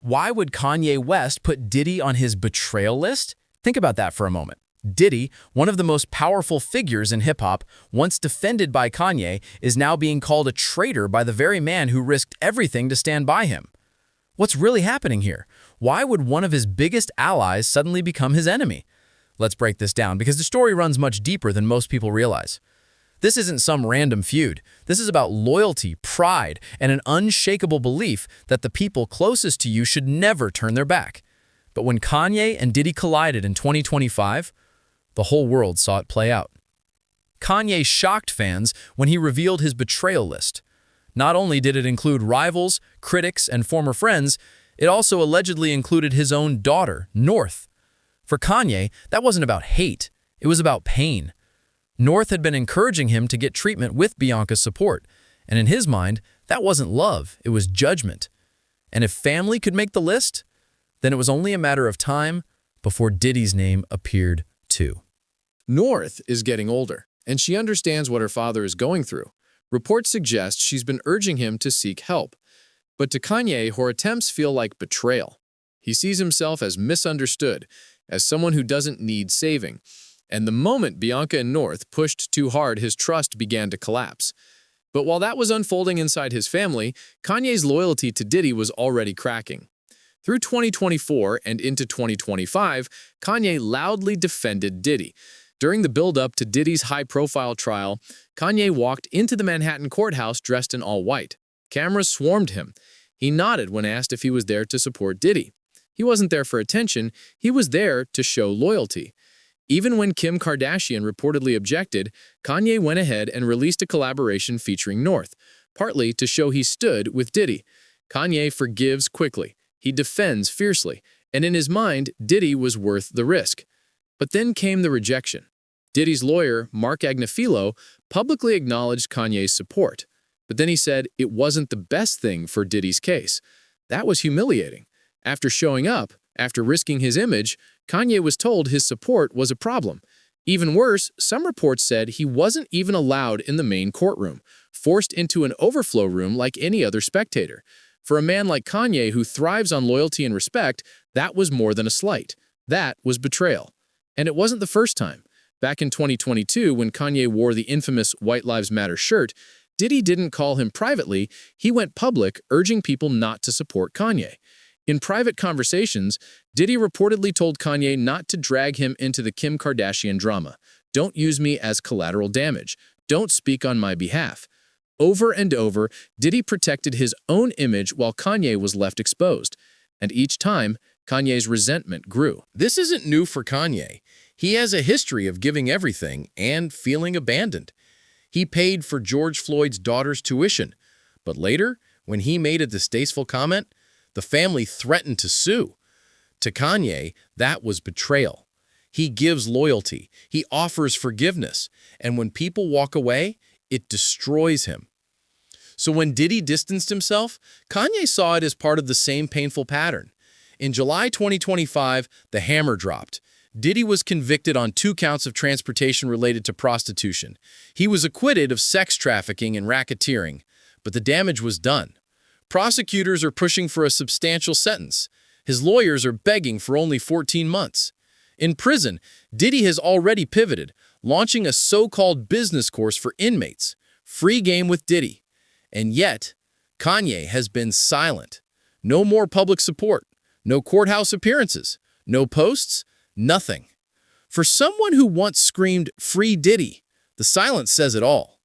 Why would Kanye West put Diddy on his betrayal list? Think about that for a moment. Diddy, one of the most powerful figures in hip-hop, once defended by Kanye, is now being called a traitor by the very man who risked everything to stand by him. What's really happening here? Why would one of his biggest allies suddenly become his enemy? Let's break this down, because the story runs much deeper than most people realize. This isn't some random feud. This is about loyalty, pride, and an unshakable belief that the people closest to you should never turn their back. But when Kanye and Diddy collided in 2025, the whole world saw it play out. Kanye shocked fans when he revealed his betrayal list. Not only did it include rivals, critics, and former friends, it also allegedly included his own daughter, North. For Kanye, that wasn't about hate, it was about pain. North had been encouraging him to get treatment with Bianca's support, and in his mind, that wasn't love, it was judgment. And if family could make the list, then it was only a matter of time before Diddy's name appeared too. North is getting older, and she understands what her father is going through. Reports suggest she's been urging him to seek help. But to Kanye, her attempts feel like betrayal. He sees himself as misunderstood, as someone who doesn't need saving. And the moment Bianca and North pushed too hard, his trust began to collapse. But while that was unfolding inside his family, Kanye's loyalty to Diddy was already cracking. Through 2024 and into 2025, Kanye loudly defended Diddy. During the build-up to Diddy's high-profile trial, Kanye walked into the Manhattan courthouse dressed in all white. Cameras swarmed him. He nodded when asked if he was there to support Diddy. He wasn't there for attention, he was there to show loyalty. Even when Kim Kardashian reportedly objected, Kanye went ahead and released a collaboration featuring North, partly to show he stood with Diddy. Kanye forgives quickly. He defends fiercely, and in his mind, Diddy was worth the risk. But then came the rejection. Diddy's lawyer, Mark Agnifilo, publicly acknowledged Kanye's support. But then he said it wasn't the best thing for Diddy's case. That was humiliating. After showing up, after risking his image, Kanye was told his support was a problem. Even worse, some reports said he wasn't even allowed in the main courtroom, forced into an overflow room like any other spectator. For a man like Kanye who thrives on loyalty and respect, that was more than a slight. That was betrayal. And it wasn't the first time. Back in 2022, when Kanye wore the infamous White Lives Matter shirt, Diddy didn't call him privately, he went public urging people not to support Kanye. In private conversations, Diddy reportedly told Kanye not to drag him into the Kim Kardashian drama. Don't use me as collateral damage. Don't speak on my behalf. Over and over, Diddy protected his own image while Kanye was left exposed. And each time, Kanye's resentment grew. This isn't new for Kanye. He has a history of giving everything and feeling abandoned. He paid for George Floyd's daughter's tuition, but later, when he made a distasteful comment, the family threatened to sue. To Kanye, that was betrayal. He gives loyalty, he offers forgiveness, and when people walk away, it destroys him. So when Diddy distanced himself, Kanye saw it as part of the same painful pattern. In July 2025, the hammer dropped. Diddy was convicted on 2 counts of transportation related to prostitution. He was acquitted of sex trafficking and racketeering, but the damage was done. Prosecutors are pushing for a substantial sentence. His lawyers are begging for only 14 months. In prison, Diddy has already pivoted, launching a so-called business course for inmates, Free Game with Diddy. And yet, Kanye has been silent. No more public support, no courthouse appearances, no posts, nothing. For someone who once screamed, "Free Diddy," the silence says it all.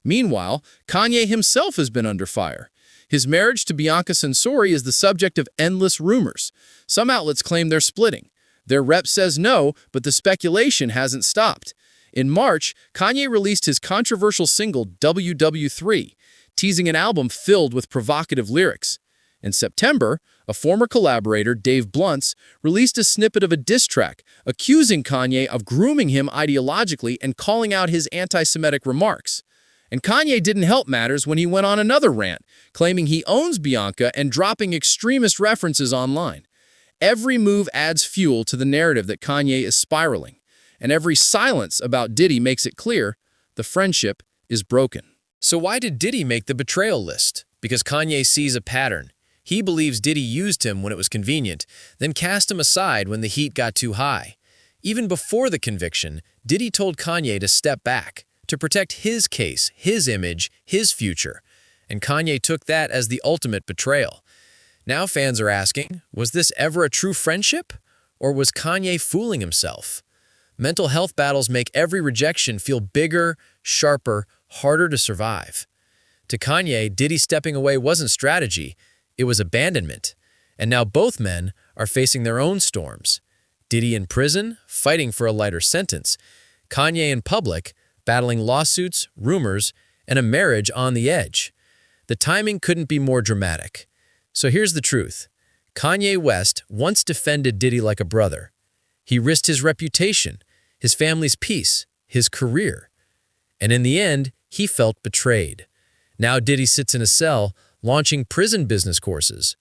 Meanwhile, Kanye himself has been under fire. His marriage to Bianca Censori is the subject of endless rumors. Some outlets claim they're splitting. Their rep says no, but the speculation hasn't stopped. In March, Kanye released his controversial single WW3, teasing an album filled with provocative lyrics. In September, a former collaborator, Dave Bluntz, released a snippet of a diss track, accusing Kanye of grooming him ideologically and calling out his anti-Semitic remarks. And Kanye didn't help matters when he went on another rant, claiming he owns Bianca and dropping extremist references online. Every move adds fuel to the narrative that Kanye is spiraling, and every silence about Diddy makes it clear the friendship is broken. So why did Diddy make the betrayal list? Because Kanye sees a pattern. He believes Diddy used him when it was convenient, then cast him aside when the heat got too high. Even before the conviction, Diddy told Kanye to step back, to protect his case, his image, his future. And Kanye took that as the ultimate betrayal. Now fans are asking, was this ever a true friendship? Or was Kanye fooling himself? Mental health battles make every rejection feel bigger, sharper, harder to survive. To Kanye, Diddy stepping away wasn't strategy, it was abandonment. And now both men are facing their own storms. Diddy in prison, fighting for a lighter sentence. Kanye in public, battling lawsuits, rumors, and a marriage on the edge. The timing couldn't be more dramatic. So here's the truth. Kanye West once defended Diddy like a brother. He risked his reputation, his family's peace, his career. And in the end, he felt betrayed. Now Diddy sits in a cell, launching prison business courses,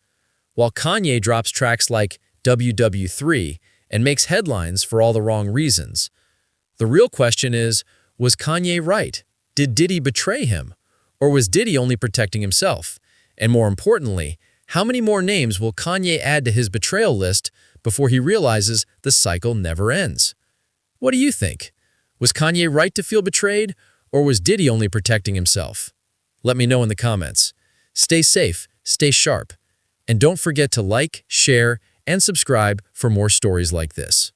while Kanye drops tracks like WW3 and makes headlines for all the wrong reasons. The real question is, was Kanye right? Did Diddy betray him? Or was Diddy only protecting himself? And more importantly, how many more names will Kanye add to his betrayal list before he realizes the cycle never ends? What do you think? Was Kanye right to feel betrayed, or was Diddy only protecting himself? Let me know in the comments. Stay safe, stay sharp, and don't forget to like, share, and subscribe for more stories like this.